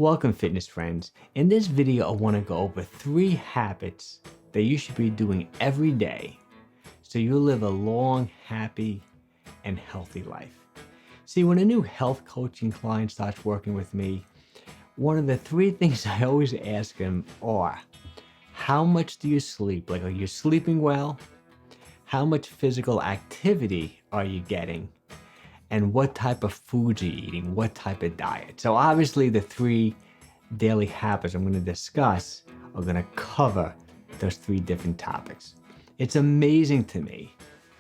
Welcome, fitness friends. In this video, I want to go over 3 habits that you should be doing every day so you live a long, happy, and healthy life. See, when a new health coaching client starts working with me, one of the 3 things I always ask them are, how much do you sleep? Like, are you sleeping well? How much physical activity are you getting? And what type of foods are you eating? What type of diet? So obviously the 3 daily habits I'm going to discuss are going to cover those 3 different topics. It's amazing to me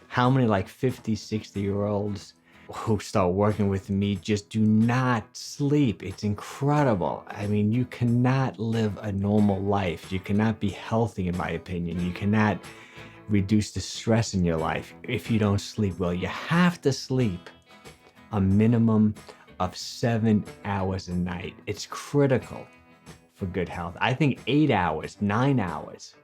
how many like 50, 60-year-olds who start working with me just do not sleep. It's incredible. I mean, you cannot live a normal life. You cannot be healthy, in my opinion. You cannot reduce the stress in your life if you don't sleep well. You have to sleep a minimum of 7 hours a night. It's critical for good health. I think 8 hours, 9 hours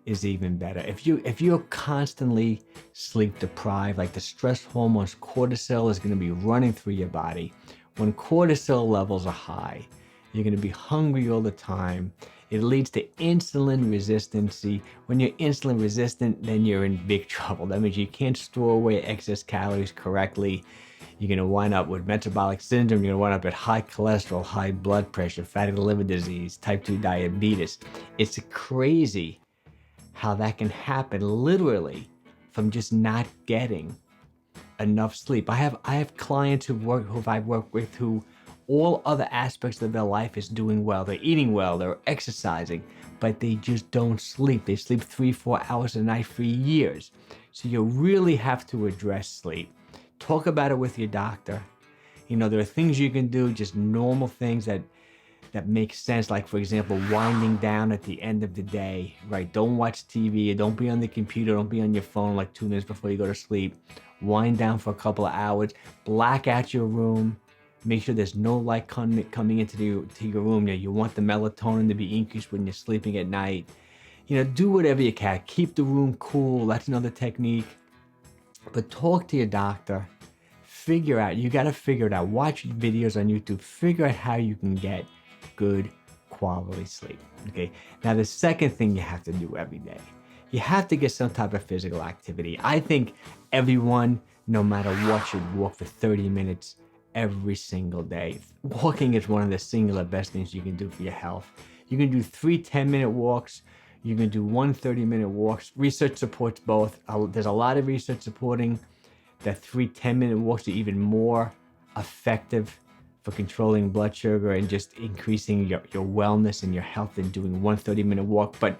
is even better. If you're constantly sleep deprived, like the stress hormones, cortisol is going to be running through your body. When cortisol levels are high, you're going to be hungry all the time. It leads to insulin resistance. When you're insulin resistant, then you're in big trouble. That means you can't store away excess calories correctly. You're going to wind up with metabolic syndrome. You're going to wind up at high cholesterol, high blood pressure, fatty liver disease, type 2 diabetes. It's crazy how that can happen literally from just not getting enough sleep. I have clients who I've worked with who all other aspects of their life is doing well. They're eating well, they're exercising, but they just don't sleep. They sleep 3-4 hours a night for years. So you really have to address sleep. Talk about it with your doctor. You know, there are things you can do, just normal things that make sense. Like, for example, winding down at the end of the day, right? Don't watch TV, don't be on the computer, don't be on your phone like 2 minutes before you go to sleep. Wind down for a couple of hours, black out your room. Make sure there's no light coming into your room. You want the melatonin to be increased when you're sleeping at night. You know, do whatever you can. Keep the room cool. That's another technique. But talk to your doctor. Figure out, you got to figure it out. Watch videos on YouTube. Figure out how you can get good quality sleep. Okay. Now, the second thing you have to do every day, you have to get some type of physical activity. I think everyone, no matter what, should walk for 30 minutes every single day. Walking is one of the singular best things you can do for your health. You can do 3 10-minute walks. You can do 1 30-minute walks. Research supports both. There's a lot of research supporting that 3 10-minute walks are even more effective for controlling blood sugar and just increasing your wellness and your health than doing 1 30-minute walk. But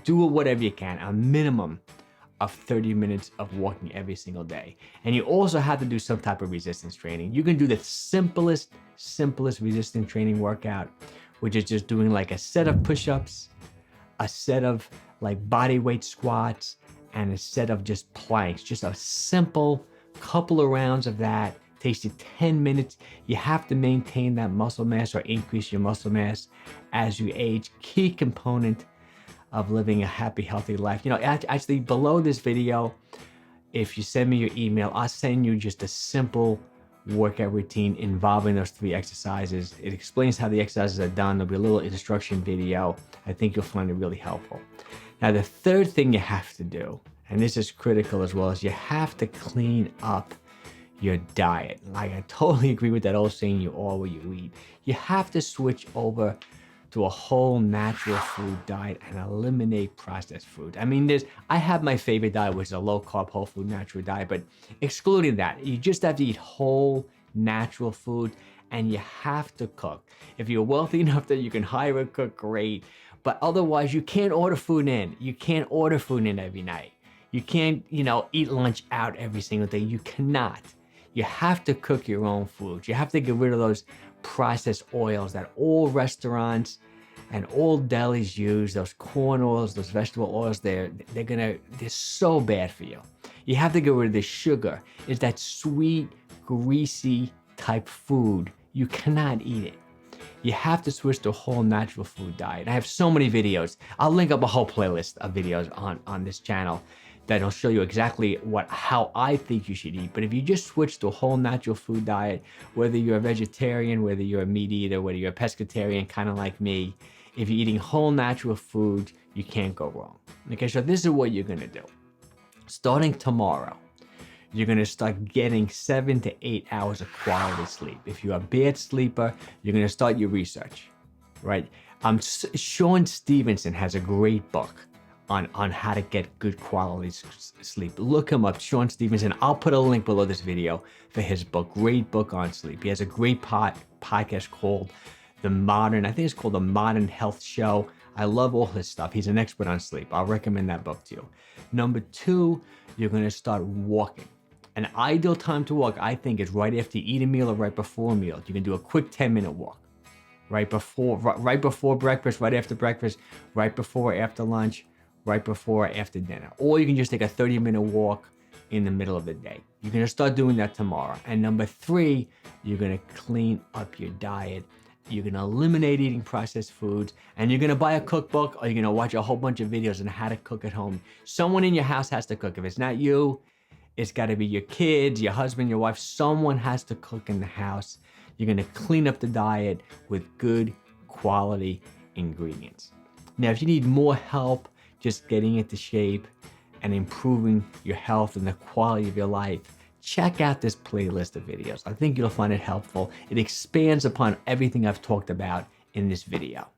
do whatever you can, a minimum of 30 minutes of walking every single day. And you also have to do some type of resistance training. You can do the simplest resistance training workout, which is just doing like a set of push-ups, a set of like body weight squats, and a set of just planks. Just a simple couple of rounds of that. Takes you 10 minutes. You have to maintain that muscle mass or increase your muscle mass as you age. Key component of living a happy, healthy life. You know, actually below this video, if you send me your email, I'll send you just a simple workout routine involving those 3 exercises. It explains how the exercises are done. There'll be a little instruction video. I think you'll find it really helpful. Now, the third thing you have to do, and this is critical as well, is you have to clean up your diet. Like, I totally agree with that old saying, you are what you eat. You have to switch over to a whole natural food diet and eliminate processed food. I mean, I have my favorite diet, which is a low carb, whole food, natural diet, but excluding that, you just have to eat whole natural food, and you have to cook. If you're wealthy enough that you can hire a cook, great. But otherwise, you can't order food in. You can't order food in every night. You can't, eat lunch out every single day. You cannot. You have to cook your own food. You have to get rid of those processed oils that all restaurants and all delis use. Those corn oils, those vegetable oils, they're so bad for you. You have to get rid of the sugar. It's that sweet, greasy type food. You cannot eat it. You have to switch to a whole natural food diet. I have so many videos. I'll link up a whole playlist of videos on this channel that'll show you exactly how I think you should eat. But if you just switch to a whole natural food diet, whether you're a vegetarian, whether you're a meat eater, whether you're a pescatarian, kind of like me, if you're eating whole natural food, you can't go wrong. Okay, so this is what you're gonna do. Starting tomorrow, you're gonna start getting 7 to 8 hours of quality sleep. If you're a bad sleeper, you're gonna start your research, right? Sean Stevenson has a great book on how to get good quality sleep. Look him up, Sean Stevenson. I'll put a link below this video for his book. Great book on sleep. He has a great podcast called I think it's called The Modern Health Show. I love all his stuff. He's an expert on sleep. I'll recommend that book to you. Number 2, you're gonna start walking. An ideal time to walk, I think, is right after you eat a meal or right before a meal. You can do a quick 10-minute walk. Right before breakfast, right after breakfast, right before after lunch, right before after dinner. Or you can just take a 30-minute walk in the middle of the day. You're gonna start doing that tomorrow. And number 3, you're gonna clean up your diet. You're gonna eliminate eating processed foods, and you're gonna buy a cookbook, or you're gonna watch a whole bunch of videos on how to cook at home. Someone in your house has to cook. If it's not you, it's gotta be your kids, your husband, your wife. Someone has to cook in the house. You're gonna clean up the diet with good quality ingredients. Now, if you need more help just getting into shape and improving your health and the quality of your life, check out this playlist of videos. I think you'll find it helpful. It expands upon everything I've talked about in this video.